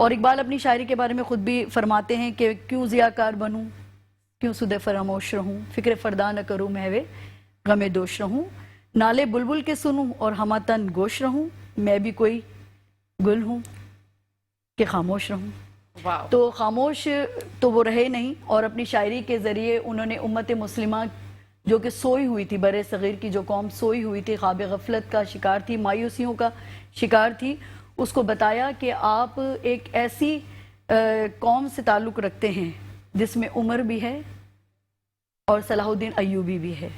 اور اقبال اپنی شاعری کے بارے میں خود بھی فرماتے ہیں کہ کیوں ضیاءکار بنوں، کیوں سدے فراموش رہوں، فکر فردا نہ کروں محوے غم دوش رہوں، نالے بلبل کے سنوں اور ہمہ تن گوش رہوں، میں بھی کوئی گل ہوں کہ خاموش رہوں۔ واو، تو خاموش تو وہ رہے نہیں، اور اپنی شاعری کے ذریعے انہوں نے امت مسلمہ جو کہ سوئی ہوئی تھی، بر صغیر کی جو قوم سوئی ہوئی تھی، خواب غفلت کا شکار تھی، مایوسیوں کا شکار تھی، اس کو بتایا کہ آپ ایک ایسی قوم سے تعلق رکھتے ہیں جس میں عمر بھی ہے اور صلاح الدین ایوبی بھی ہے،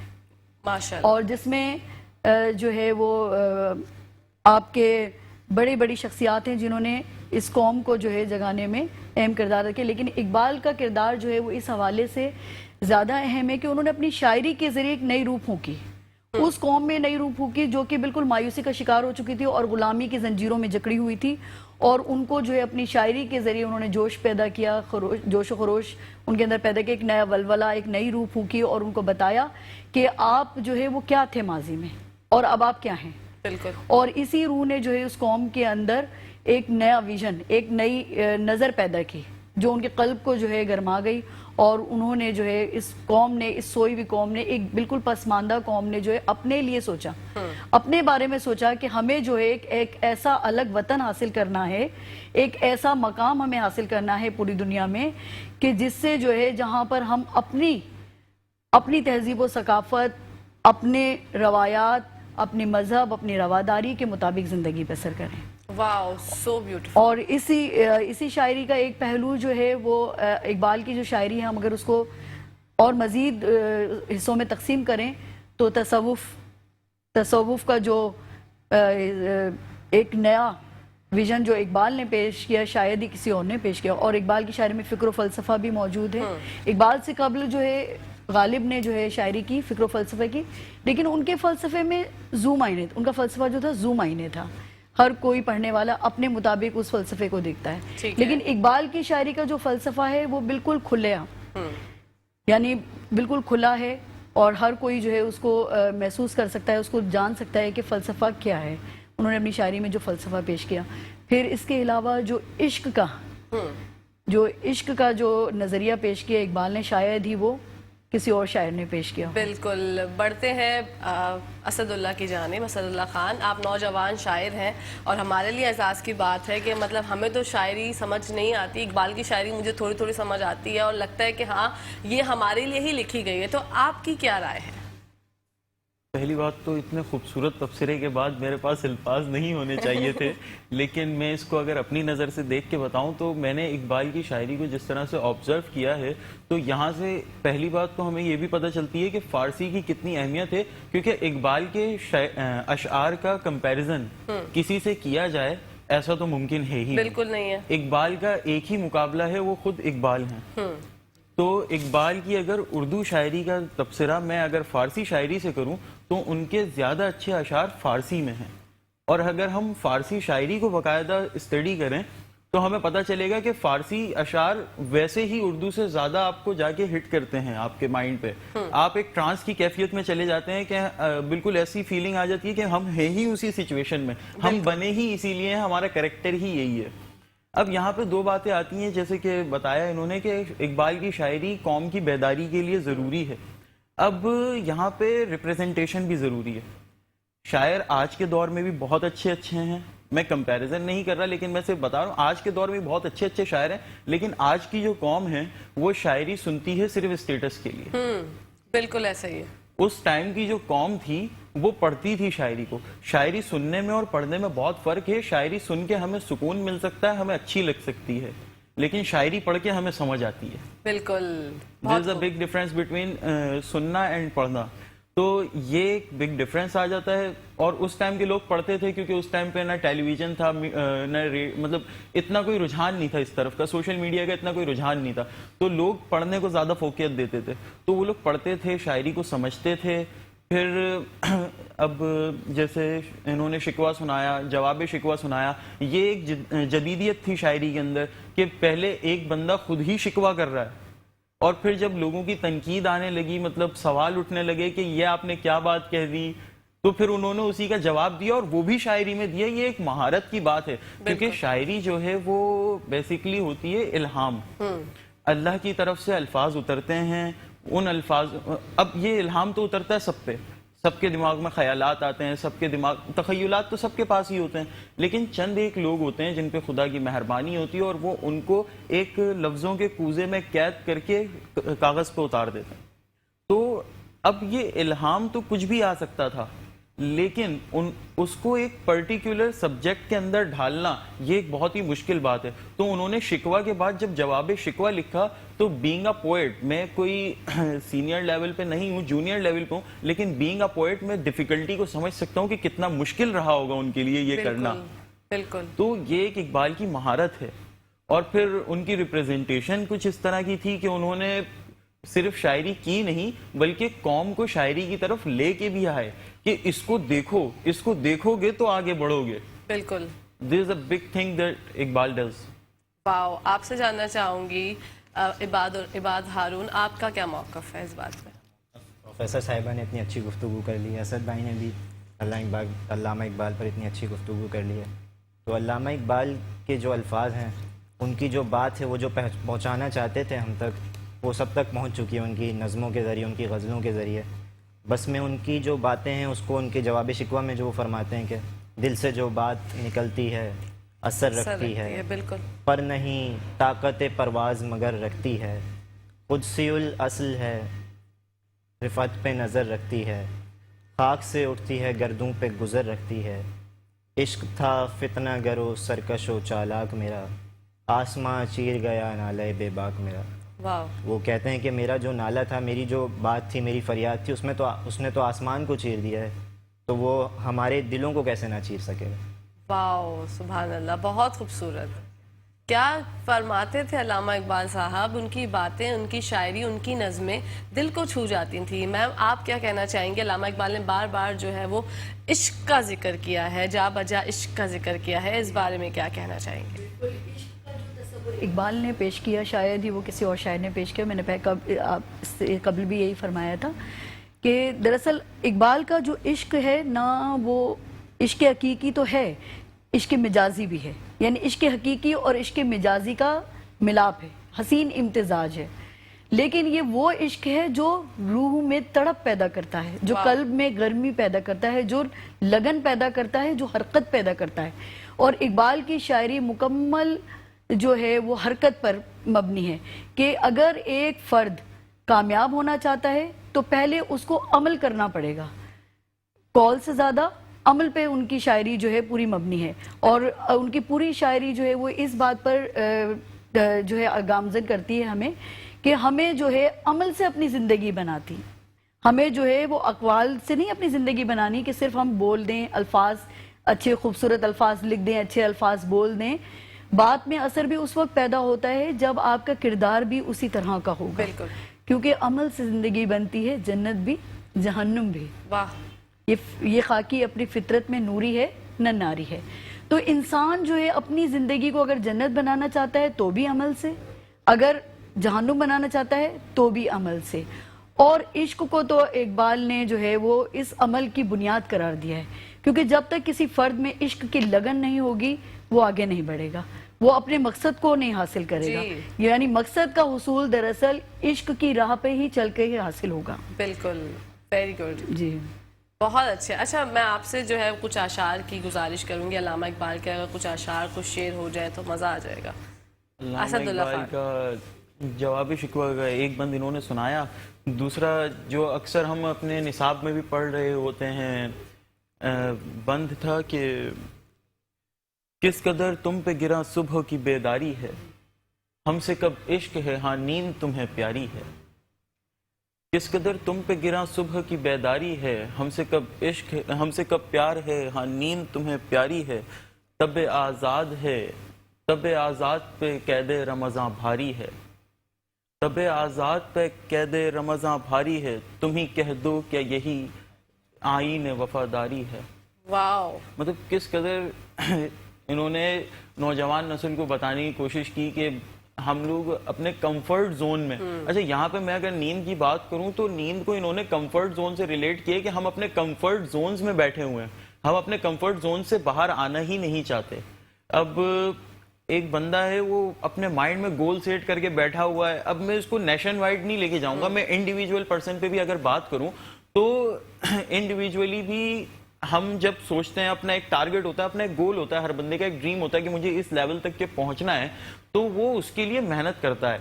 ماشاءاللہ، اور جس میں جو ہے وہ آپ کے بڑی بڑی شخصیات ہیں جنہوں نے اس قوم کو جو ہے جگانے میں اہم کردار رکھے، لیکن اقبال کا کردار جو ہے وہ اس حوالے سے زیادہ اہم ہے کہ انہوں نے اپنی شاعری کے ذریعے ایک نئی روح پھونکی، اس قوم میں نئی روح پھونکی جو کہ بالکل مایوسی کا شکار ہو چکی تھی اور غلامی کی زنجیروں میں جکڑی ہوئی تھی، اور ان کو جو ہے اپنی شاعری کے ذریعے انہوں نے جوش پیدا کیا، جوش و خروش ان کے اندر پیدا کیا، ایک نیا ولولہ، ایک نئی روح پھونکی، اور ان کو بتایا کہ آپ جو ہے وہ کیا تھے ماضی میں اور اب آپ کیا ہیں۔ بالکل، اور اسی روح نے جو ہے اس قوم کے اندر ایک نیا ویژن، ایک نئی نظر پیدا کی جو ان کے قلب کو جو ہے گرما گئی، اور انہوں نے جو ہے اس قوم نے، اس سوئی ہوئی قوم نے، ایک بالکل پسماندہ قوم نے جو ہے اپنے لیے سوچا، اپنے بارے میں سوچا کہ ہمیں جو ہے ایک ایسا الگ وطن حاصل کرنا ہے، ایک ایسا مقام ہمیں حاصل کرنا ہے پوری دنیا میں کہ جس سے جو ہے جہاں پر ہم اپنی تہذیب و ثقافت، اپنے روایات، اپنی مذہب، اپنی رواداری کے مطابق زندگی بسر کریں۔ واو، سو بیوٹیفل۔ اور اسی شاعری کا ایک پہلو جو ہے وہ اقبال کی جو شاعری ہے، ہم اگر اس کو اور مزید حصوں میں تقسیم کریں تو تصوف کا جو ایک نیا ویژن جو اقبال نے پیش کیا شاید ہی کسی اور نے پیش کیا، اور اقبال کی شاعری میں فکر و فلسفہ بھی موجود ہے۔ اقبال سے قبل جو ہے غالب نے جو ہے شاعری کی فکر و فلسفہ کی، لیکن ان کے فلسفے میں ذو معنی تھا، ان کا فلسفہ جو تھا ذو معنی تھا، ہر کوئی پڑھنے والا اپنے مطابق اس فلسفے کو دیکھتا ہے، لیکن اقبال کی شاعری کا جو فلسفہ ہے وہ بالکل کھلے یعنی بالکل کھلا ہے، اور ہر کوئی جو ہے اس کو محسوس کر سکتا ہے، اس کو جان سکتا ہے کہ فلسفہ کیا ہے۔ انہوں نے اپنی شاعری میں جو فلسفہ پیش کیا، پھر اس کے علاوہ جو عشق کا جو نظریہ پیش کیا اقبال نے، شاید ہی وہ کسی اور شاعر نے پیش کیا۔ بالکل، بڑھتے ہیں اسد اللہ کی جانب۔ اسد اللہ خان، آپ نوجوان شاعر ہیں، اور ہمارے لیے اعزاز کی بات ہے کہ مطلب ہمیں تو شاعری سمجھ نہیں آتی، اقبال کی شاعری مجھے تھوڑی تھوڑی سمجھ آتی ہے، اور لگتا ہے کہ ہاں یہ ہمارے لیے ہی لکھی گئی ہے، تو آپ کی کیا رائے ہے؟ پہلی بات تو اتنے خوبصورت تبصرے کے بعد میرے پاس الفاظ نہیں ہونے چاہیے تھے، لیکن میں اس کو اگر اپنی نظر سے دیکھ کے بتاؤں تو میں نے اقبال کی شاعری کو جس طرح سے آبزرو کیا ہے، تو یہاں سے پہلی بات تو ہمیں یہ بھی پتہ چلتی ہے کہ فارسی کی کتنی اہمیت ہے، کیونکہ اقبال کے اشعار کا کمپیریزن کسی سے کیا جائے ایسا تو ممکن ہے ہی بالکل نہیں ہے۔ اقبال کا ایک ہی مقابلہ ہے، وہ خود اقبال ہیں۔ تو اقبال کی اگر اردو شاعری کا تبصرہ میں اگر فارسی شاعری سے کروں تو ان کے زیادہ اچھے اشعار فارسی میں ہیں، اور اگر ہم فارسی شاعری کو باقاعدہ اسٹڈی کریں تو ہمیں پتہ چلے گا کہ فارسی اشعار ویسے ہی اردو سے زیادہ آپ کو جا کے ہٹ کرتے ہیں آپ کے مائنڈ پہ، آپ ایک ٹرانس کی کیفیت میں چلے جاتے ہیں کہ بالکل ایسی فیلنگ آ جاتی ہے کہ ہم ہیں ہی اسی سچویشن میں، ہم بنے ہی اسی لیے ہیں، ہمارا کریکٹر ہی یہی ہے۔ اب یہاں پہ دو باتیں آتی ہیں، جیسے کہ بتایا انہوں نے کہ اقبال کی شاعری قوم کی بیداری کے لیے ضروری ہے، اب یہاں پہ ریپریزنٹیشن بھی ضروری ہے۔ شاعر آج کے دور میں بھی بہت اچھے ہیں، میں کمپیریزن نہیں کر رہا، لیکن میں صرف بتا رہا ہوں آج کے دور میں بہت اچھے شاعر ہیں، لیکن آج کی جو قوم ہے وہ شاعری سنتی ہے صرف اسٹیٹس کے لیے۔ بالکل ایسا ہی ہے۔ اس ٹائم کی جو قوم تھی وہ پڑھتی تھی شاعری کو، شاعری سننے میں اور پڑھنے میں بہت فرق ہے، شاعری سن کے ہمیں سکون مل سکتا ہے، ہمیں اچھی لگ سکتی ہے، لیکن شاعری پڑھ کے ہمیں سمجھ آتی ہے۔ بالکل، there is a big difference between سننا اینڈ پڑھنا، تو یہ ایک بگ ڈفرینس آ جاتا ہے۔ اور اس ٹائم کے لوگ پڑھتے تھے کیونکہ اس ٹائم پہ نہ ٹیلی ویژن تھا، نہ مطلب اتنا کوئی رجحان نہیں تھا اس طرف کا، سوشل میڈیا کا اتنا کوئی رجحان نہیں تھا، تو لوگ پڑھنے کو زیادہ فوقیت دیتے تھے، تو وہ لوگ پڑھتے تھے، شاعری کو سمجھتے تھے۔ پھر اب جیسے انہوں نے شکوہ سنایا، جواب شکوہ سنایا، یہ ایک جدیدیت تھی شاعری کے اندر کہ پہلے ایک بندہ خود ہی شکوہ کر رہا ہے، اور پھر جب لوگوں کی تنقید آنے لگی، مطلب سوال اٹھنے لگے کہ یہ آپ نے کیا بات کہہ دی، تو پھر انہوں نے اسی کا جواب دیا اور وہ بھی شاعری میں دیا. یہ ایک مہارت کی بات ہے کیونکہ شاعری جو ہے وہ بیسیکلی ہوتی ہے الہام. اللہ کی طرف سے الفاظ اترتے ہیں, ان الفاظ, اب یہ الہام تو اترتا ہے سب پہ, سب کے دماغ میں خیالات آتے ہیں, سب کے دماغ, تخیلات تو سب کے پاس ہی ہوتے ہیں, لیکن چند ایک لوگ ہوتے ہیں جن پہ خدا کی مہربانی ہوتی ہے اور وہ ان کو ایک لفظوں کے کوزے میں قید کر کے کاغذ پہ اتار دیتے ہیں. تو اب یہ الہام تو کچھ بھی آ سکتا تھا, لیکن اس کو ایک پرٹیکولر سبجیکٹ کے اندر ڈھالنا یہ ایک بہت ہی مشکل بات ہے. تو انہوں نے شکوہ کے بعد جب جواب شکوہ لکھا تو بینگ اے پوئٹ, میں کوئی سینئر لیول پہ نہیں ہوں, جونیئر لیول پہ ہوں, لیکن بینگ اے پوئٹ میں ڈیفیکلٹی کو سمجھ سکتا ہوں کہ کتنا مشکل رہا ہوگا ان کے لیے یہ کرنا. بالکل. تو یہ ایک اقبال کی مہارت ہے. اور پھر ان کی ریپریزنٹیشن کچھ اس طرح کی تھی کہ انہوں نے صرف شاعری کی نہیں بلکہ قوم کو شاعری کی طرف لے کے بھی آئے کہ اس کو دیکھو, اس کو دیکھو گے تو آگے بڑھو گے. بالکل. This is a big thing that Iqbal does. واو. آپ سے جاننا چاہوں گی عباد ہارون, آپ کا کیا موقف ہے اس بات میں؟ پروفیسر صاحبہ نے اتنی اچھی گفتگو کر لی, اسد بھائی نے بھی علامہ اقبال پر اتنی اچھی گفتگو کر لی ہے. تو علامہ اقبال کے جو الفاظ ہیں, ان کی جو بات ہے, وہ جو پہنچانا چاہتے تھے ہم تک, وہ سب تک پہنچ چکی ہے ان کی نظموں کے ذریعے, ان کی غزلوں کے ذریعے. بس میں ان کی جو باتیں ہیں اس کو ان کے جواب شکوہ میں جو وہ فرماتے ہیں کہ دل سے جو بات نکلتی ہے اثر رکھتی ہے, بالکل, پر نہیں طاقت پرواز مگر رکھتی ہے, قدسی الاصل ہے رفعت پہ نظر رکھتی ہے, خاک سے اٹھتی ہے گردوں پہ گزر رکھتی ہے, عشق تھا فتنہ گر و سرکش و چالاک میرا, آسماں چیر گیا نالے بے باک میرا. واو. وہ کہتے ہیں کہ میرا جو نالہ تھا, میری جو بات تھی, میری فریاد تھی, اس نے تو آسمان کو چیر دیا ہے, تو وہ ہمارے دلوں کو کیسے نہ چیر سکے گا. واو, سبحان اللہ, بہت خوبصورت. کیا فرماتے تھے علامہ اقبال صاحب, ان کی باتیں, ان کی شاعری, ان کی نظمیں دل کو چھو جاتی تھیں. میم آپ کیا کہنا چاہیں گے؟ علامہ اقبال نے بار بار جو ہے وہ عشق کا ذکر کیا ہے, جا بجا عشق کا ذکر کیا ہے, اس بارے میں کیا کہنا چاہیں گے؟ اقبال نے پیش کیا, شاید ہی وہ کسی اور شاعر نے پیش کیا. میں نے آپ سے قبل بھی یہی فرمایا تھا کہ دراصل اقبال کا جو عشق ہے نا, وہ عشق حقیقی تو ہے, عشق مجازی بھی ہے. یعنی عشق حقیقی اور عشق مجازی کا ملاپ ہے, حسین امتزاج ہے. لیکن یہ وہ عشق ہے جو روح میں تڑپ پیدا کرتا ہے, جو قلب میں گرمی پیدا کرتا ہے, جو لگن پیدا کرتا ہے, جو حرکت پیدا کرتا ہے. اور اقبال کی شاعری مکمل جو ہے وہ حرکت پر مبنی ہے کہ اگر ایک فرد کامیاب ہونا چاہتا ہے تو پہلے اس کو عمل کرنا پڑے گا. قول سے زیادہ عمل پہ ان کی شاعری جو ہے پوری مبنی ہے, اور ان کی پوری شاعری جو ہے وہ اس بات پر جو ہے گامزن کرتی ہے ہمیں کہ ہمیں جو ہے عمل سے اپنی زندگی بناتی. ہمیں جو ہے وہ اقوال سے نہیں اپنی زندگی بنانی کہ صرف ہم بول دیں, الفاظ اچھے خوبصورت الفاظ لکھ دیں, اچھے الفاظ بول دیں. بات میں اثر بھی اس وقت پیدا ہوتا ہے جب آپ کا کردار بھی اسی طرح کا ہوگا. بالکل. کیونکہ عمل سے زندگی بنتی ہے, جنت بھی جہنم بھی. واہ. یہ خاکی اپنی فطرت میں نوری ہے نہ ناری ہے. تو انسان جو ہے اپنی زندگی کو اگر جنت بنانا چاہتا ہے تو بھی عمل سے, اگر جہنم بنانا چاہتا ہے تو بھی عمل سے. اور عشق کو تو اقبال نے جو ہے وہ اس عمل کی بنیاد قرار دیا ہے, کیونکہ جب تک کسی فرد میں عشق کی لگن نہیں ہوگی وہ آگے نہیں بڑھے گا, وہ اپنے مقصد کو نہیں حاصل کرے گا. یعنی مقصد کا حصول دراصل عشق کی راہ پہ ہی چل کے ہی حاصل ہوگا. بالکل, ویری گڈ. جی بہت اچھا. اچھا, میں آپ سے جو ہے کچھ اشعار کی گزارش کروں گی. علامہ اقبال کے اگر کچھ اشعار, کچھ شعر ہو جائے تو مزہ آ جائے گا. اسد اللہ اقبال کا جواب شکوہ کا ایک بند انہوں نے سنایا. دوسرا جو اکثر ہم اپنے نصاب میں بھی پڑھ رہے ہوتے ہیں بند تھا کہ کس قدر تم پہ گرا صبح کی بیداری ہے, ہم سے کب عشق ہے ہاں نیند تمہیں پیاری ہے. کس قدر تم پہ گرا صبح کی بیداری ہے, ہم سے کب عشق ہے, ہم سے کب پیار ہے ہاں نیند تمہیں پیاری ہے. تب آزاد ہے, تب آزاد پہ قید رمضاں بھاری ہے, تب آزاد پہ قید رمضاں بھاری ہے, تم ہی کہہ دو کہ یہی آئین وفاداری ہے. واو. مطلب کس قدر انہوں نے نوجوان نسل کو بتانے کی کوشش کی کہ ہم لوگ اپنے کمفرٹ زون میں، اچھا یہاں پہ میں اگر نیند کی بات کروں تو نیند کو انہوں نے کمفرٹ زون سے ریلیٹ کیا کہ ہم اپنے کمفرٹ زونز میں بیٹھے ہوئے ہیں، ہم اپنے کمفرٹ زون سے باہر آنا ہی نہیں چاہتے. اب ایک بندہ ہے وہ اپنے مائنڈ میں گول سیٹ کر کے بیٹھا ہوا ہے. اب میں اس کو نیشن وائڈ نہیں لے کے جاؤں گا، میں انڈیویجول پرسن پہ بھی اگر بات کروں تو انڈیویجولی بھی ہم جب سوچتے ہیں، اپنا ایک ٹارگٹ ہوتا ہے، اپنا ایک گول ہوتا ہے، ہر بندے کا ایک ڈریم ہوتا ہے کہ مجھے اس لیول تک کے پہنچنا ہے، تو وہ اس کے لیے محنت کرتا ہے.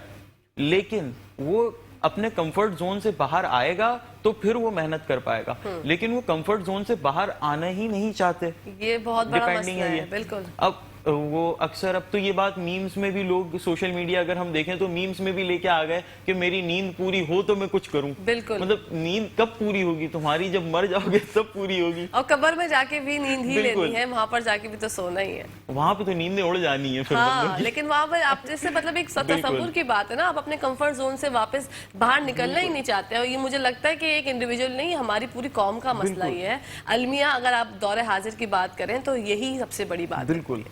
لیکن وہ اپنے کمفرٹ زون سے باہر آئے گا تو پھر وہ محنت کر پائے گا، لیکن وہ کمفرٹ زون سے باہر آنا ہی نہیں چاہتے. یہ بہت بڑا ڈیپینڈنگ مسئلہ ہے. یہ. بالکل. اب وہ اکثر اب تو یہ بات میمز میں بھی لوگ، سوشل میڈیا اگر ہم دیکھیں تو میمز میں بھی لے کے آ گئے کہ میری نیند پوری ہو تو میں کچھ کروں. بالکل. مطلب نیند کب پوری ہوگی تمہاری؟ جب مر جاؤ گے تب پوری ہوگی. اور قبر میں جا کے بھی نیند ہی لینی ہے، وہاں پر جا کے بھی تو سونا ہی ہے. وہاں پہ تو نیندیں اڑ جانی ہے پھر. ہاں لیکن وہاں پر آپ جیسے مطلب ایک تصور کی بات ہے نا، آپ اپنے کمفرٹ زون سے واپس باہر نکلنا ہی نہیں چاہتے. اور یہ مجھے لگتا ہے کہ ایک انڈیویجول نہیں، ہماری پوری قوم کا مسئلہ یہ ہے. المیہ اگر آپ دور حاضر کی بات کریں تو یہی سب سے بڑی بات ہے. بالکل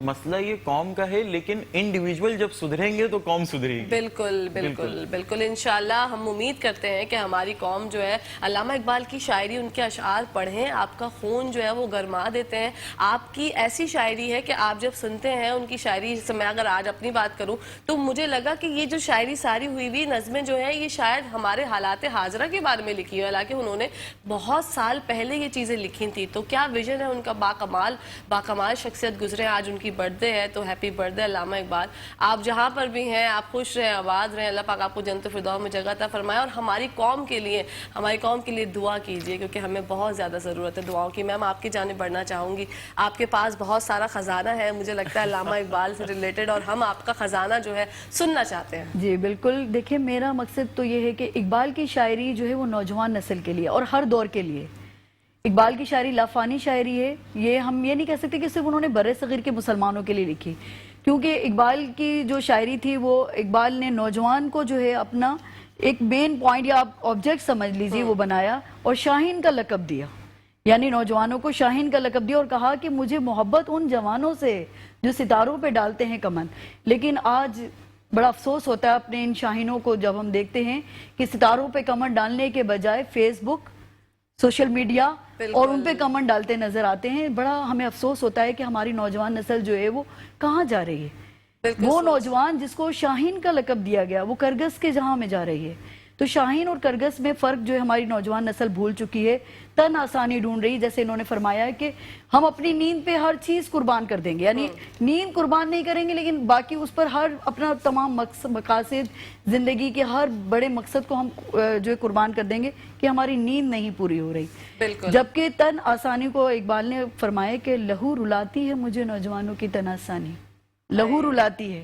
مسئلہ یہ قوم کا ہے، لیکن انڈیویجول جب سدھریں گے تو قوم سدھرے گی. بالکل بالکل بالکل. انشاءاللہ ہم امید کرتے ہیں کہ ہماری قوم جو ہے علامہ اقبال کی شاعری، ان کے اشعار پڑھیں، آپ کا خون جو ہے وہ گرما دیتے ہیں. آپ کی ایسی شاعری ہے کہ آپ جب سنتے ہیں ان کی شاعری، جیسے میں اگر آج اپنی بات کروں تو مجھے لگا کہ یہ جو شاعری ساری ہوئی ہوئی نظمیں جو ہیں یہ شاید ہمارے حالات حاضرہ کے بارے میں لکھی ہے، حالانکہ انہوں نے بہت سال پہلے یہ چیزیں لکھی تھی. تو کیا ویژن ہے ان کا، باکمال شخصیت گزرے. آج ان کی برتھ ڈے ہے تو ہیپی برتھ ڈے علامہ اقبال. آپ جہاں پر بھی ہیں آپ خوش رہیں، آباد رہیں، اللہ پاک آپ کو جنت الفردوس میں جگہ عطا فرمائے. اور ہماری قوم کے لیے دعا کیجیے، کیونکہ ہمیں بہت زیادہ ضرورت ہے دعاؤں کی. میم آپ کی جانب بڑھنا چاہوں گی، آپ کے پاس بہت سارا خزانہ ہے مجھے لگتا ہے علامہ اقبال سے ریلیٹڈ، اور ہم آپ کا خزانہ جو ہے سننا چاہتے ہیں. جی بالکل. دیکھیں میرا مقصد تو یہ ہے کہ اقبال کی شاعری جو ہے وہ نوجوان نسل کے لیے اور ہر دور کے لیے. اقبال کی شاعری لافانی شاعری ہے. یہ ہم یہ نہیں کہہ سکتے کہ صرف انہوں نے بر صغیر کے مسلمانوں کے لیے لکھی، کیونکہ اقبال کی جو شاعری تھی وہ اقبال نے نوجوان کو جو ہے اپنا ایک مین پوائنٹ یا آپ آبجیکٹ سمجھ لیجیے وہ بنایا اور شاہین کا لقب دیا. یعنی نوجوانوں کو شاہین کا لقب دیا اور کہا کہ مجھے محبت ان جوانوں سے جو ستاروں پہ ڈالتے ہیں کمن. لیکن آج بڑا افسوس ہوتا ہے اپنے ان شاہینوں کو جب ہم دیکھتے ہیں کہ ستاروں پہ کمن ڈالنے کے بجائے فیس بک، سوشل میڈیا اور ان پہ کمنٹ ڈالتے نظر آتے ہیں. بڑا ہمیں افسوس ہوتا ہے کہ ہماری نوجوان نسل جو ہے وہ کہاں جا رہی ہے. وہ نوجوان جس کو شاہین کا لقب دیا گیا وہ کرگس کے جہاں میں جا رہی ہے. تو شاہین اور کرگس میں فرق جو ہے ہماری نوجوان نسل بھول چکی ہے. تن آسانی ڈھونڈ رہی، جیسے انہوں نے فرمایا ہے کہ ہم اپنی نیند پہ ہر چیز قربان کر دیں گے. یعنی نیند قربان نہیں کریں گے لیکن باقی اس پر ہر اپنا تمام مقاصد زندگی کے ہر بڑے مقصد کو ہم جو ہے قربان کر دیں گے کہ ہماری نیند نہیں پوری ہو رہی. جبکہ تن آسانی کو اقبال نے فرمایا کہ لہو رلاتی ہے مجھے نوجوانوں کی تن آسانی، لہو رلاتی ہے.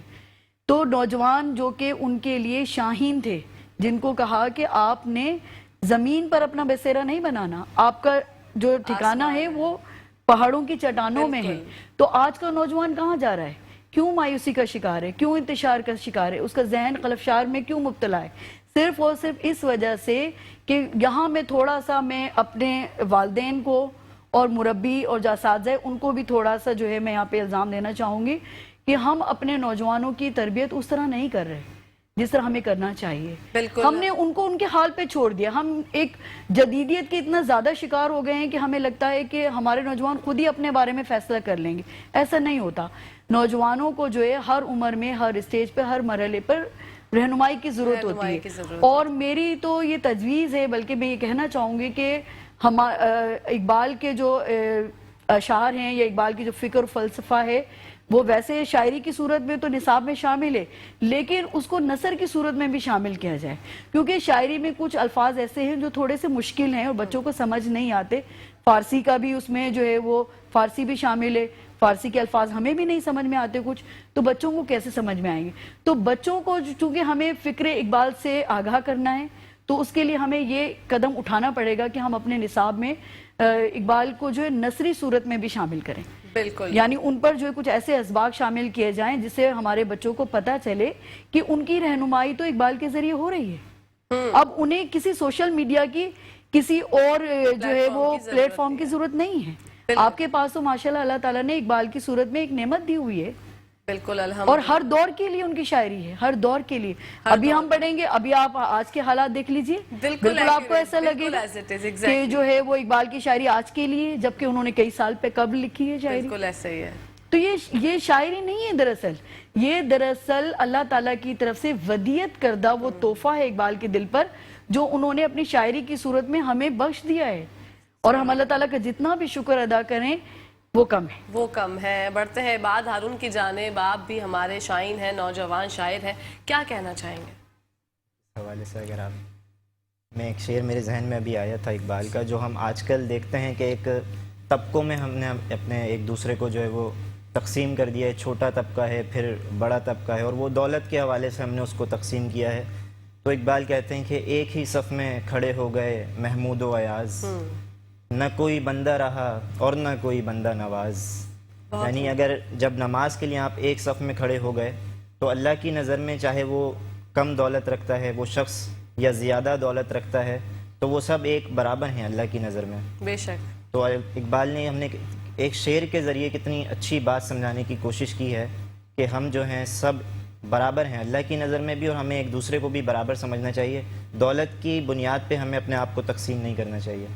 تو نوجوان جو کہ ان کے لیے شاہین تھے، جن کو کہا کہ آپ نے زمین پر اپنا بسیرا نہیں بنانا، آپ کا جو ٹھکانہ ہے وہ پہاڑوں کی چٹانوں میں ہے. تو آج کا نوجوان کہاں جا رہا ہے؟ کیوں مایوسی کا شکار ہے؟ کیوں انتشار کا شکار ہے؟ اس کا ذہن خلفشار میں کیوں مبتلا ہے؟ صرف اور صرف اس وجہ سے کہ یہاں میں تھوڑا سا میں اپنے والدین کو اور مربی اور جو اساتذہ ان کو بھی تھوڑا سا جو ہے میں یہاں پہ الزام دینا چاہوں گی کہ ہم اپنے نوجوانوں کی تربیت اس طرح نہیں کر رہے جس طرح ہمیں کرنا چاہیے. ہم نے ان کو ان کے حال پہ چھوڑ دیا. ہم ایک جدیدیت کے اتنا زیادہ شکار ہو گئے ہیں کہ ہمیں لگتا ہے کہ ہمارے نوجوان خود ہی اپنے بارے میں فیصلہ کر لیں گے. ایسا نہیں ہوتا. نوجوانوں کو جو ہے ہر عمر میں، ہر اسٹیج پہ، ہر مرحلے پر رہنمائی کی ضرورت ہوتی ہے. اور میری تو یہ تجویز ہے، بلکہ میں یہ کہنا چاہوں گی کہ اقبال کے جو اشعار ہیں یا اقبال کی جو فکر و فلسفہ ہے وہ ویسے شاعری کی صورت میں تو نصاب میں شامل ہے، لیکن اس کو نثر کی صورت میں بھی شامل کیا جائے، کیونکہ شاعری میں کچھ الفاظ ایسے ہیں جو تھوڑے سے مشکل ہیں اور بچوں کو سمجھ نہیں آتے. فارسی کا بھی اس میں جو ہے وہ فارسی بھی شامل ہے. فارسی کے الفاظ ہمیں بھی نہیں سمجھ میں آتے کچھ، تو بچوں کو کیسے سمجھ میں آئیں گے؟ تو بچوں کو چونکہ ہمیں فکر اقبال سے آگاہ کرنا ہے تو اس کے لیے ہمیں یہ قدم اٹھانا پڑے گا کہ ہم اپنے نصاب میں اقبال کو جو ہے نثری صورت میں بھی شامل کریں. بالکل. یعنی ان پر جو ہے کچھ ایسے اسباق شامل کیے جائیں جس سے ہمارے بچوں کو پتہ چلے کہ ان کی رہنمائی تو اقبال کے ذریعے ہو رہی ہے. اب انہیں کسی سوشل میڈیا کی، کسی اور جو ہے وہ پلیٹ فارم کی ضرورت نہیں ہے. آپ کے پاس تو ماشاءاللہ اللہ تعالیٰ نے اقبال کی صورت میں ایک نعمت دی ہوئی ہے. بالکل اور الحمد ہر دور کے لیے ان کی شاعری ہے، ہر دور کے لیے. ابھی ہم پڑھیں گے، ابھی آپ آج کے حالات دیکھ لیجئے، بالکل آپ کو ایسا لگے گا کہ جو ہے وہ اقبال کی شاعری آج کے لیے، جبکہ انہوں نے کئی سال پہ قبل لکھی ہے شاعری. بالکل ایسا ہی ہے. تو یہ شاعری نہیں ہے دراصل، یہ دراصل اللہ تعالیٰ کی طرف سے ودیعت کردہ وہ تحفہ ہے اقبال کے دل پر، جو انہوں نے اپنی شاعری کی صورت میں ہمیں بخش دیا ہے. اور ہم اللہ تعالیٰ کا جتنا بھی شکر ادا کریں وہ کم ہے. وہ کم ہے. بڑھتے ہیں بعد ہارون کی جانب. آپ بھی ہمارے شائن ہیں، نوجوان شاعر ہیں، کیا کہنا چاہیں گے؟ اس حوالے سے اگر میں ایک شعر میرے ذہن میں ابھی آیا تھا اقبال کا، جو ہم آج کل دیکھتے ہیں کہ ایک طبقوں میں ہم نے اپنے ایک دوسرے کو جو ہے وہ تقسیم کر دیا ہے. چھوٹا طبقہ ہے، پھر بڑا طبقہ ہے، اور وہ دولت کے حوالے سے ہم نے اس کو تقسیم کیا ہے. تو اقبال کہتے ہیں کہ ایک ہی صف میں کھڑے ہو گئے محمود و ایاز، نہ کوئی بندہ رہا اور نہ کوئی بندہ نواز. یعنی اگر جب نماز کے لیے آپ ایک صف میں کھڑے ہو گئے تو اللہ کی نظر میں چاہے وہ کم دولت رکھتا ہے وہ شخص یا زیادہ دولت رکھتا ہے، تو وہ سب ایک برابر ہیں اللہ کی نظر میں. بے شک. تو اقبال نے ہم نے ایک شعر کے ذریعے کتنی اچھی بات سمجھانے کی کوشش کی ہے کہ ہم جو ہیں سب برابر ہیں اللہ کی نظر میں بھی، اور ہمیں ایک دوسرے کو بھی برابر سمجھنا چاہیے. دولت کی بنیاد پہ ہمیں اپنے آپ کو تقسیم نہیں کرنا چاہیے.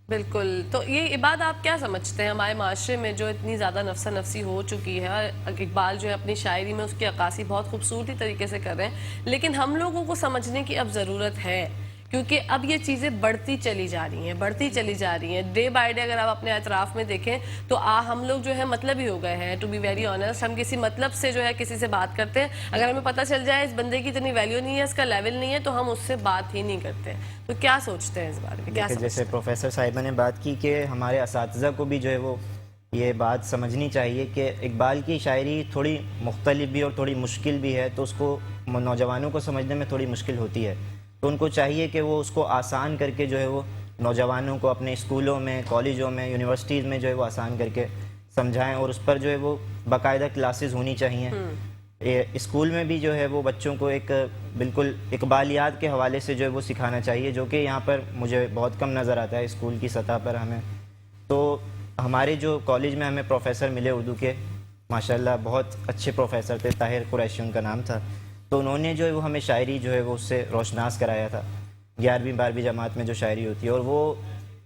بالکل. تو یہ بات آپ کیا سمجھتے ہیں ہمارے معاشرے میں جو اتنی زیادہ نفسا نفسی ہو چکی ہے؟ اقبال جو ہے اپنی شاعری میں اس کی عکاسی بہت خوبصورتی طریقے سے کر رہے ہیں، لیکن ہم لوگوں کو سمجھنے کی اب ضرورت ہے، کیونکہ اب یہ چیزیں بڑھتی چلی جا رہی ہیں. ڈے بائی ڈے اگر آپ اپنے اطراف میں دیکھیں تو ہم لوگ جو ہے مطلب ہی ہو گئے ہیں. ٹو بی ویری آنیسٹ، ہم کسی مطلب سے جو ہے کسی سے بات کرتے ہیں، اگر ہمیں پتہ چل جائے اس بندے کی اتنی ویلیو نہیں ہے، اس کا لیول نہیں ہے، تو ہم اس سے بات ہی نہیں کرتے. تو کیا سوچتے ہیں اس بارے میں؟ کیا جیسے پروفیسر صاحبہ نے بات کی کہ ہمارے اساتذہ کو بھی جو ہے وہ یہ بات سمجھنی چاہیے کہ اقبال کی شاعری تھوڑی مختلف بھی اور تھوڑی مشکل بھی ہے، تو اس کو نوجوانوں کو سمجھنے میں تھوڑی مشکل ہوتی ہے. تو ان کو چاہیے کہ وہ اس کو آسان کر کے جو ہے وہ نوجوانوں کو اپنے اسکولوں میں، کالجوں میں، یونیورسٹیز میں جو ہے وہ آسان کر کے سمجھائیں، اور اس پر جو ہے وہ باقاعدہ کلاسز ہونی چاہیے. اسکول میں بھی جو ہے وہ بچوں کو ایک بالکل اقبالیات کے حوالے سے جو ہے وہ سکھانا چاہیے، جو کہ یہاں پر مجھے بہت کم نظر آتا ہے اسکول کی سطح پر ہمیں. تو ہمارے جو کالج میں ہمیں پروفیسر ملے اردو کے، ماشاءاللہ بہت اچھے پروفیسر تھے، طاہر قریشی ان کا نام تھا. تو انہوں نے جو ہے وہ ہمیں شاعری جو ہے وہ اس سے روشناس کرایا تھا، 11ویں 12ویں جماعت میں جو شاعری ہوتی ہے. اور وہ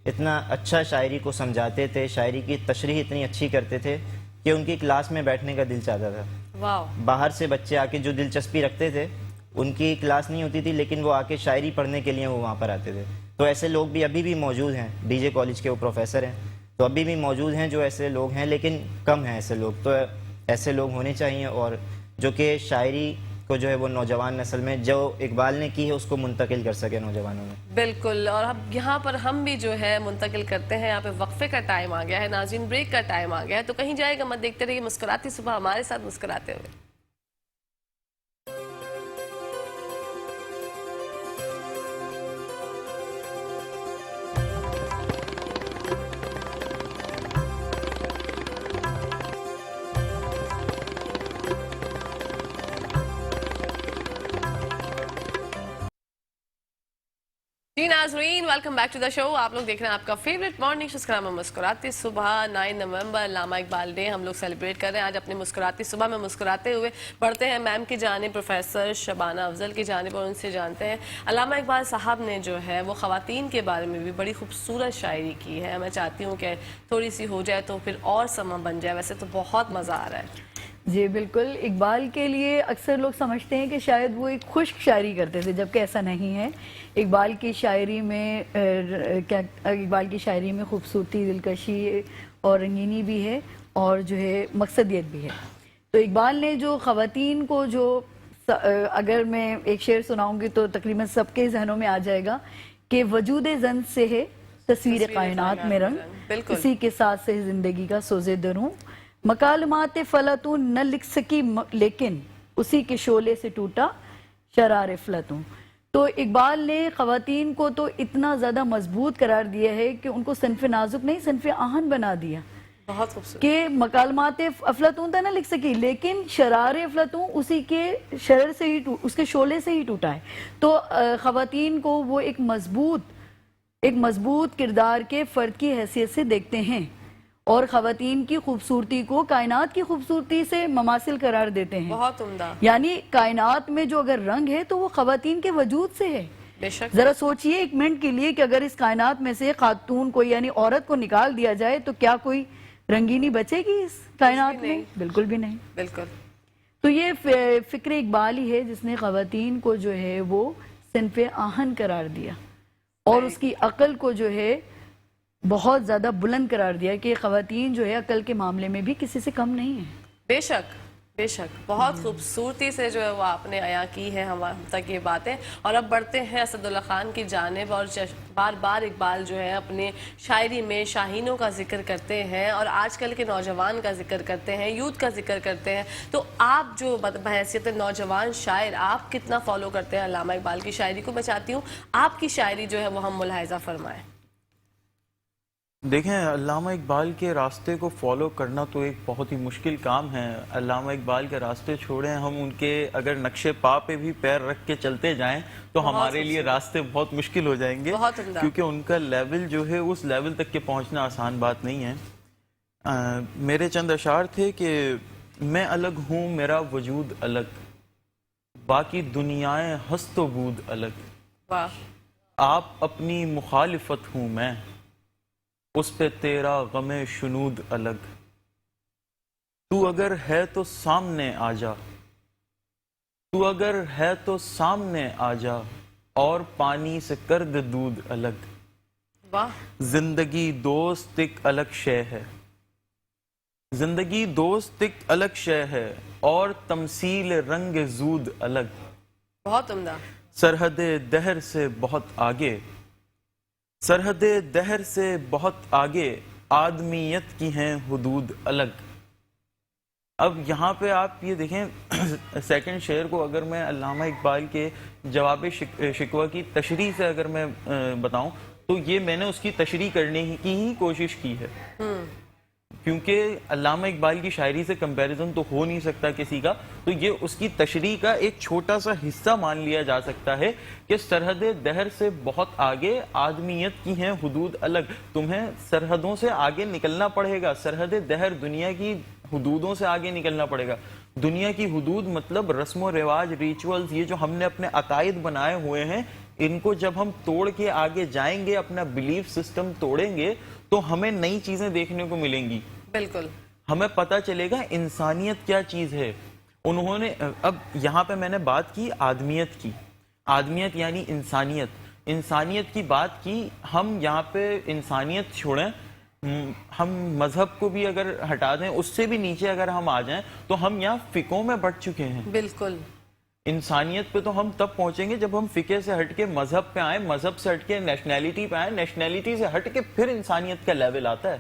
اتنا اچھا شاعری کو سمجھاتے تھے، شاعری کی تشریح اتنی اچھی کرتے تھے کہ ان کی کلاس میں بیٹھنے کا دل چاہتا تھا. واو. باہر سے بچے آ کے جو دلچسپی رکھتے تھے، ان کی کلاس نہیں ہوتی تھی، لیکن وہ آ کے شاعری پڑھنے کے لیے وہ وہاں پر آتے تھے. تو ایسے لوگ بھی ابھی بھی موجود ہیں. ڈی جے کالج کے وہ پروفیسر ہیں، تو ابھی بھی موجود ہیں جو ایسے لوگ ہیں، لیکن کم ہیں ایسے لوگ. تو ایسے لوگ ہونے چاہیے، اور جو کہ شاعری کو جو ہے وہ نوجوان نسل میں جو اقبال نے کی ہے اس کو منتقل کر سکے نوجوانوں میں. بالکل. اور اب یہاں پر ہم بھی جو ہے منتقل کرتے ہیں. یہاں پہ وقفے کا ٹائم آ گیا ہے ناظرین، بریک کا ٹائم آ گیا ہے. تو کہیں جائے گا مت، دیکھتے رہیے مسکراتی صبح ہمارے ساتھ مسکراتے ہوئے. جی ناظرین، ویلکم بیک ٹو دا شو. آپ لوگ دیکھ رہے ہیں آپ کا فیوریٹ مارننگ شو، اس کا نام ہے مسکراتی صبح. 9 نومبر علامہ اقبال ڈے ہم لوگ سیلیبریٹ کر رہے ہیں. آج اپنے مسکراتی صبح میں مسکراتے ہوئے بڑھتے ہیں میم کی جانب، پروفیسر شبانہ افضل کی جانب، اور ان سے جانتے ہیں علامہ اقبال صاحب نے جو ہے وہ خواتین کے بارے میں بھی بڑی خوبصورت شاعری کی ہے. میں چاہتی ہوں کہ تھوڑی سی ہو جائے تو پھر اور سما بن جائے. ویسے تو بہت مزہ آ رہا ہے. جی بالکل. اقبال کے لیے اکثر لوگ سمجھتے ہیں کہ شاید وہ ایک خشک شاعری کرتے تھے، جبکہ ایسا نہیں ہے. اقبال کی شاعری میں خوبصورتی، دلکشی اور رنگینی بھی ہے، اور جو ہے مقصدیت بھی ہے. تو اقبال نے جو خواتین کو جو اگر میں ایک شعر سناؤں گی تو تقریباً سب کے ذہنوں میں آ جائے گا کہ وجود زن سے ہے تصویر کائنات میں رنگ، اسی کے ساتھ سے زندگی کا سوزے دروں، مکالمات فلاتوں نہ لکھ سکی لیکن اسی کے شعلے سے ٹوٹا شرار فلاتوں. تو اقبال نے خواتین کو تو اتنا زیادہ مضبوط قرار دیا ہے کہ ان کو صنف نازک نہیں صنف آہن بنا دیا. بہت خوبصورت. کہ مکالمات افلاطون تو نہ لکھ سکی لیکن شرار افلاطون اسی کے شرر سے ہی اس کے شعلے سے ہی ٹوٹا ہے. تو خواتین کو وہ ایک مضبوط کردار کے فرد کی حیثیت سے دیکھتے ہیں، اور خواتین کی خوبصورتی کو کائنات کی خوبصورتی سے مماثل قرار دیتے ہیں. بہت عمدہ. یعنی کائنات میں جو اگر رنگ ہے تو وہ خواتین کے وجود سے ہے. بے شک. ذرا سوچئے ایک منٹ کے لیے کہ اگر اس کائنات میں سے خاتون کو یعنی عورت کو نکال دیا جائے تو کیا کوئی رنگینی بچے گی اس کائنات میں؟ بالکل بھی نہیں. بالکل. تو یہ فکر اقبال ہی ہے جس نے خواتین کو جو ہے وہ صنف آہن قرار دیا اور اس کی عقل کو جو ہے بہت زیادہ بلند قرار دیا کہ خواتین جو ہے عقل کے معاملے میں بھی کسی سے کم نہیں ہیں. بے شک بے شک. بہت خوبصورتی سے جو ہے وہ آپ نے عیاں کی ہے ہم تک یہ باتیں. اور اب بڑھتے ہیں اسد اللہ خان کی جانب. اور بار بار اقبال جو ہے اپنے شاعری میں شاہینوں کا ذکر کرتے ہیں اور آج کل کے نوجوان کا ذکر کرتے ہیں, یوتھ کا ذکر کرتے ہیں. تو آپ جو بحیثیت نوجوان شاعر آپ کتنا فالو کرتے ہیں علامہ اقبال کی شاعری کو؟ میں چاہتی ہوں آپ کی شاعری جو ہے وہ ہم ملاحظہ فرمائیں. دیکھیں, علامہ اقبال کے راستے کو فالو کرنا تو ایک بہت ہی مشکل کام ہے. علامہ اقبال کے راستے چھوڑیں, ہم ان کے اگر نقش پا پہ بھی پیر رکھ کے چلتے جائیں تو ہمارے لیے راستے بہت مشکل ہو جائیں گے, کیونکہ ان کا لیول جو ہے اس لیول تک کے پہنچنا آسان بات نہیں ہے. میرے چند اشعار تھے کہ میں الگ ہوں میرا وجود الگ, باقی دنیائیں ہست و بود الگ, آپ اپنی مخالفت ہوں میں, اس پہ تیرا غم شنود الگ, تو اگر ہے تو سامنے آ جا, تو اگر ہے تو سامنے آ جا, اور پانی سے کرد دودھ الگ, زندگی دوست ایک الگ شے ہے, زندگی دوست ایک الگ شے ہے, اور تمثیل رنگ زود الگ. بہت عمدہ. سرحد دہر سے بہت آگے, سرحد دہر سے بہت آگے, آدمیت کی ہیں حدود الگ. اب یہاں پہ آپ یہ دیکھیں, سیکنڈ شعر کو اگر میں علامہ اقبال کے جواب شکوہ کی تشریح سے اگر میں بتاؤں تو یہ میں نے اس کی تشریح کرنے کی ہی کوشش کی ہے, کیونکہ علامہ اقبال کی شاعری سے کمپیریزن تو ہو نہیں سکتا کسی کا, تو یہ اس کی تشریح کا ایک چھوٹا سا حصہ مان لیا جا سکتا ہے کہ سرحد دہر سے بہت آگے, آدمیت کی ہیں حدود الگ. تمہیں سرحدوں سے آگے نکلنا پڑے گا, سرحد دہر دنیا کی حدودوں سے آگے نکلنا پڑے گا. دنیا کی حدود مطلب رسم و رواج, ریچولز, یہ جو ہم نے اپنے عقائد بنائے ہوئے ہیں, ان کو جب ہم توڑ کے آگے جائیں گے, اپنا بلیف سسٹم توڑیں گے, تو ہمیں نئی چیزیں دیکھنے کو ملیں گی. بالکل. ہمیں پتہ چلے گا انسانیت کیا چیز ہے. انہوں نے اب یہاں پہ میں نے بات کی آدمیت کی, آدمیت یعنی انسانیت, انسانیت کی بات کی. ہم یہاں پہ انسانیت چھوڑیں, ہم مذہب کو بھی اگر ہٹا دیں, اس سے بھی نیچے اگر ہم آ جائیں تو ہم یہاں فقوں میں بڑھ چکے ہیں. بالکل. انسانیت پہ تو ہم تب پہنچیں گے جب ہم فقہ سے ہٹ کے مذہب پہ آئیں, مذہب سے ہٹ کے نیشنلٹی پہ آئیں, نیشنلٹی سے ہٹ کے پھر انسانیت کا لیول آتا ہے.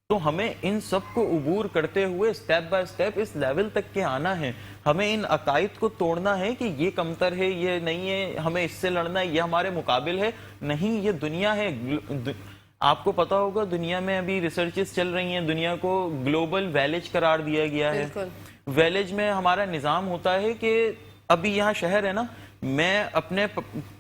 تو ہمیں ان سب کو عبور کرتے ہوئے سٹیپ بائی سٹیپ اس لیول تک کے آنا ہے. ہمیں ان عقائد کو توڑنا ہے کہ یہ کمتر ہے, یہ نہیں ہے, ہمیں اس سے لڑنا ہے, یہ ہمارے مقابل ہے. نہیں, یہ دنیا ہے. آپ کو پتا ہوگا دنیا میں ابھی ریسرچز چل رہی ہیں, دنیا کو گلوبل ویلیج قرار دیا گیا ہے. ویلیج میں ہمارا نظام ہوتا ہے کہ ابھی یہاں شہر ہے نا, میں اپنے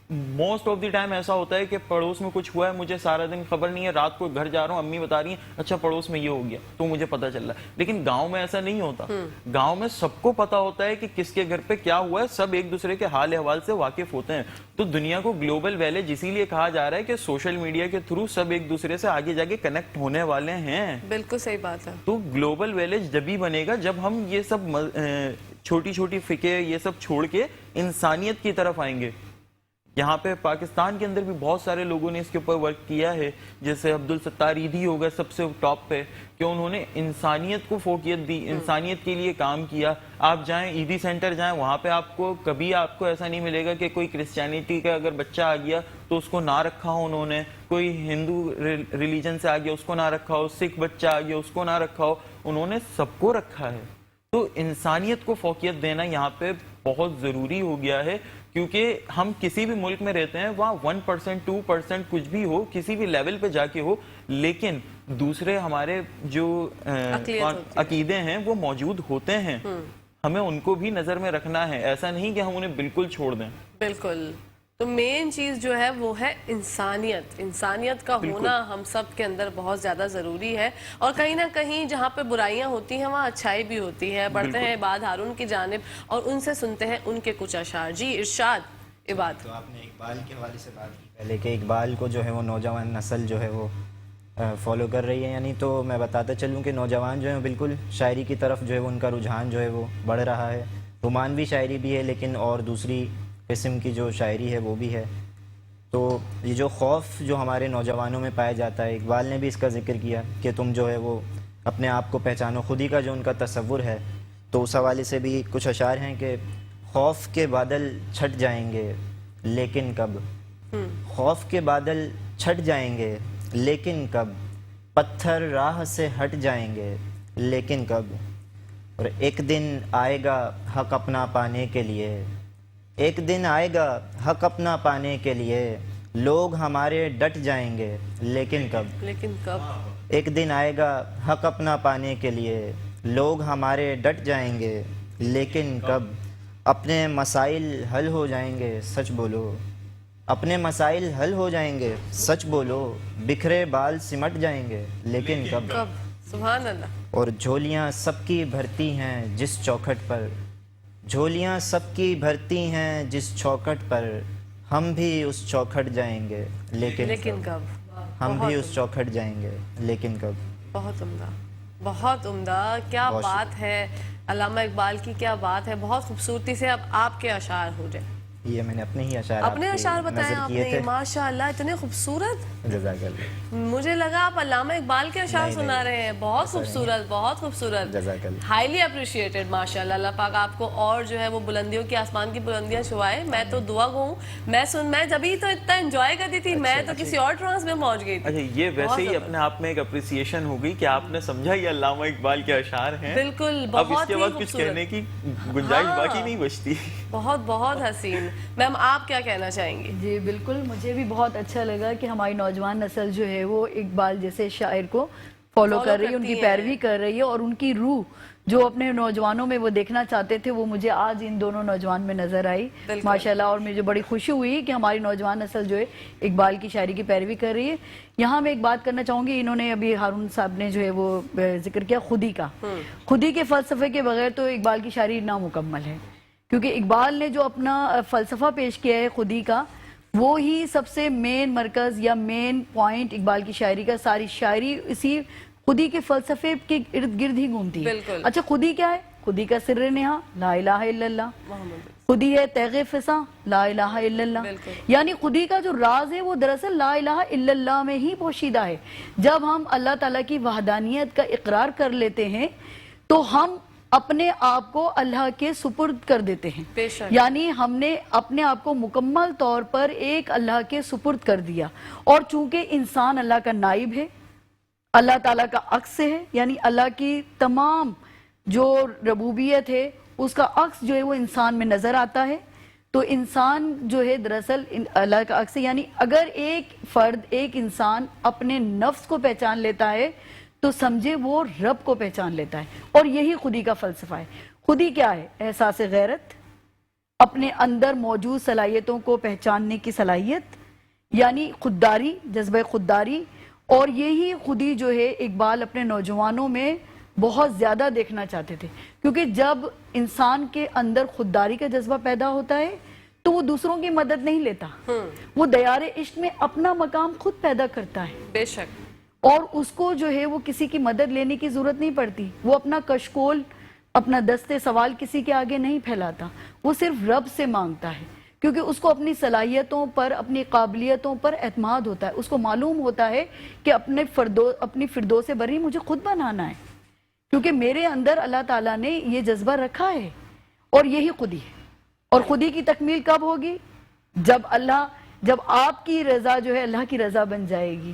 موسٹ آف دی ٹائم ایسا ہوتا ہے کہ پڑوس میں کچھ ہوا ہے, مجھے سارا دن خبر نہیں ہے, رات کو گھر جا رہا ہوں, امی بتا رہی ہیں اچھا پڑوس میں یہ ہو گیا, تو مجھے پتا چل رہا ہے. لیکن گاؤں میں ایسا نہیں ہوتا. گاؤں میں سب کو پتا ہوتا ہے کہ کس کے گھر پہ کیا ہوا ہے, سب ایک دوسرے کے حال احوال سے واقف ہوتے ہیں. تو دنیا کو گلوبل ویلیج اسی لیے کہا جا رہا ہے کہ سوشل میڈیا کے تھرو سب ایک دوسرے سے آگے جا کے کنیکٹ ہونے والے ہیں. بالکل صحیح بات ہے. تو گلوبل ویلیج جبھی بنے گا جب ہم یہ سب چھوٹی چھوٹی فقے یہ سب چھوڑ کے انسانیت کی طرف آئیں گے. یہاں پہ پاکستان کے اندر بھی بہت سارے لوگوں نے اس کے اوپر ورک کیا ہے, جیسے عبدالستار ایدھی ہو گئے سب سے ٹاپ پہ, کہ انہوں نے انسانیت کو فوقیت دی, انسانیت کے لیے کام کیا. آپ جائیں ایدھی سینٹر جائیں, وہاں پہ آپ کو کبھی آپ کو ایسا نہیں ملے گا کہ کوئی کرسچینٹی کا اگر بچہ آ گیا تو اس کو نہ رکھا ہو انہوں نے, کوئی ہندو ریلیجن سے آ گیا اس کو نہ رکھا ہو, سکھ بچہ آ گیا اس کو نہ رکھا ہو, انہوں نے سب کو رکھا ہے. تو انسانیت کو فوقیت دینا یہاں پہ بہت ضروری ہو گیا ہے, کیونکہ ہم کسی بھی ملک میں رہتے ہیں وہاں 1% 2% کچھ بھی ہو, کسی بھی لیول پہ جا کے ہو, لیکن دوسرے ہمارے جو عقیدے ہیں وہ موجود ہوتے ہیں. ہمیں ان کو بھی نظر میں رکھنا ہے, ایسا نہیں کہ ہم انہیں بالکل چھوڑ دیں. بالکل. تو مین چیز جو ہے وہ ہے انسانیت. انسانیت کا ہونا ہم سب کے اندر بہت زیادہ ضروری ہے, اور کہیں نہ کہیں جہاں پہ برائیاں ہوتی ہیں وہاں اچھائی بھی ہوتی ہے. بڑھتے ہیں عباد ہارون کی جانب اور ان سے سنتے ہیں ان کے کچھ اشعار. جی ارشاد عباد. تو آپ نے اقبال کے حوالے سے بات کی پہلے کہ اقبال کو جو ہے وہ نوجوان نسل جو ہے وہ فالو کر رہی ہے, یعنی تو میں بتاتا چلوں کہ نوجوان جو ہیں بالکل شاعری کی طرف جو ہے ان کا رجحان جو ہے وہ بڑھ رہا ہے. رومانوی شاعری بھی ہے لیکن اور دوسری قسم کی جو شاعری ہے وہ بھی ہے. تو یہ جو خوف جو ہمارے نوجوانوں میں پایا جاتا ہے, اقبال نے بھی اس کا ذکر کیا کہ تم جو ہے وہ اپنے آپ کو پہچانو, خودی کا جو ان کا تصور ہے. تو اس حوالے سے بھی کچھ اشعار ہیں کہ خوف کے بادل چھٹ جائیں گے لیکن کب, خوف کے بادل چھٹ جائیں گے لیکن کب, پتھر راہ سے ہٹ جائیں گے لیکن کب, اور ایک دن آئے گا حق اپنا پانے کے لیے, ایک دن آئے گا حق اپنا پانے کے لیے, لوگ ہمارے ڈٹ جائیں گے لیکن کب, لیکن کب, ایک دن آئے گا حق اپنا پانے کے لیے, لوگ ہمارے ڈٹ جائیں گے لیکن کب, اپنے مسائل حل ہو جائیں گے سچ بولو, اپنے مسائل حل ہو جائیں گے سچ بولو, بکھرے بال سمٹ جائیں گے لیکن کب, کب. سبحان اللہ. اور جھولیاں سب کی بھرتی ہیں جس چوکھٹ پر, جھولیاں سب کی بھرتی ہیں جس چوکھٹ پر, ہم بھی اس چوکھٹ جائیں گے لیکن کب. ہم بھی اس چوکھٹ جائیں گے لیکن کب. بہت عمدہ, بہت عمدہ. کیا بات ہے علامہ اقبال کی, کیا بات ہے. بہت خوبصورتی سے اب آپ کے اشعار ہو جائیں. یہ میں نے اپنے ہی اشعار اپنے اشعار بتائیں آپ نے, ماشاءاللہ اتنے خوبصورت. جزاک اللہ. مجھے لگا آپ علامہ اقبال کے اشعار سنا رہے ہیں. بہت خوبصورت, بہت خوبصورت, جزاک اللہ. Highly appreciated. ماشاءاللہ, اللہ پاک آپ کو اور جو ہے وہ بلندیوں کی, آسمان کی بلندیاں چھوائے. میں تو دعا گو ہوں, میں جبھی تو اتنا انجوائے کرتی تھی, میں تو کسی اور ٹرانس میں پہنچ گئی تھی. اچھا, یہ ویسے ہی اپنے آپ میں ایک اپریسیشن ہو گئی کہ آپ نے سمجھا یہ علامہ اقبال کے اشعار ہیں. بالکل, اب اس بہت کے ہی بعد کچھ کہنے کی گنجائش باقی نہیں بچتی. بہت بہت حسین. میم آپ کیا کہنا چاہیں گی؟ جی بالکل, مجھے بھی بہت اچھا لگا کہ ہماری نوجوان نسل جو ہے وہ اقبال جیسے شاعر کو فالو کر رہی ہے, ان کی پیروی کر رہی ہے, اور ان کی روح جو اپنے نوجوانوں میں وہ دیکھنا چاہتے تھے وہ مجھے آج ان دونوں نوجوان میں نظر آئی ماشاءاللہ. اور مجھے بڑی خوشی ہوئی کہ ہماری نوجوان نسل جو ہے اقبال کی شاعری کی پیروی کر رہی ہے. یہاں میں ایک بات کرنا چاہوں گی, انہوں نے ابھی ہارون صاحب نے جو ہے وہ ذکر کیا خودی کا. خودی کے فلسفے کے بغیر تو اقبال کی شاعری نامکمل ہے, کیونکہ اقبال نے جو اپنا فلسفہ پیش کیا ہے خودی کا, وہ ہی سب سے مین مرکز یا مین پوائنٹ اقبال کی شاعری کا. ساری شاعری اسی خودی کے فلسفے کے ارد گرد ہی گھومتی ہے. اچھا, خودی کیا ہے؟ خودی کا سر نہا لا الہ الا اللہ, خودی ہے تیغ فساں لا الہ الا اللہ. یعنی خودی کا جو راز ہے وہ دراصل لا الہ الا اللہ میں ہی پوشیدہ ہے. جب ہم اللہ تعالیٰ کی وحدانیت کا اقرار کر لیتے ہیں تو ہم اپنے آپ کو اللہ کے سپرد کر دیتے ہیں. یعنی ہم نے اپنے آپ کو مکمل طور پر ایک اللہ کے سپرد کر دیا. اور چونکہ انسان اللہ کا نائب ہے, اللہ تعالیٰ کا عکس ہے, یعنی اللہ کی تمام جو ربوبیت ہے اس کا عکس جو ہے وہ انسان میں نظر آتا ہے. تو انسان جو ہے دراصل اللہ کا عکس ہے. یعنی اگر ایک فرد, ایک انسان اپنے نفس کو پہچان لیتا ہے تو سمجھے وہ رب کو پہچان لیتا ہے. اور یہی خودی کا فلسفہ ہے. خودی کیا ہے؟ احساس غیرت, اپنے اندر موجود صلاحیتوں کو پہچاننے کی صلاحیت, یعنی خودداری, جذبہ خودداری. اور یہی خودی جو ہے اقبال اپنے نوجوانوں میں بہت زیادہ دیکھنا چاہتے تھے, کیونکہ جب انسان کے اندر خودداری کا جذبہ پیدا ہوتا ہے تو وہ دوسروں کی مدد نہیں لیتا, وہ دیار عشق میں اپنا مقام خود پیدا کرتا ہے. بے شک. اور اس کو جو ہے وہ کسی کی مدد لینے کی ضرورت نہیں پڑتی. وہ اپنا کشکول, اپنا دستے سوال کسی کے آگے نہیں پھیلاتا, وہ صرف رب سے مانگتا ہے, کیونکہ اس کو اپنی صلاحیتوں پر, اپنی قابلیتوں پر اعتماد ہوتا ہے. اس کو معلوم ہوتا ہے کہ اپنی فردوس بری مجھے خود بنانا ہے, کیونکہ میرے اندر اللہ تعالیٰ نے یہ جذبہ رکھا ہے. اور یہی خودی ہے. اور خودی کی تکمیل کب ہوگی؟ جب آپ کی رضا جو ہے اللہ کی رضا بن جائے گی.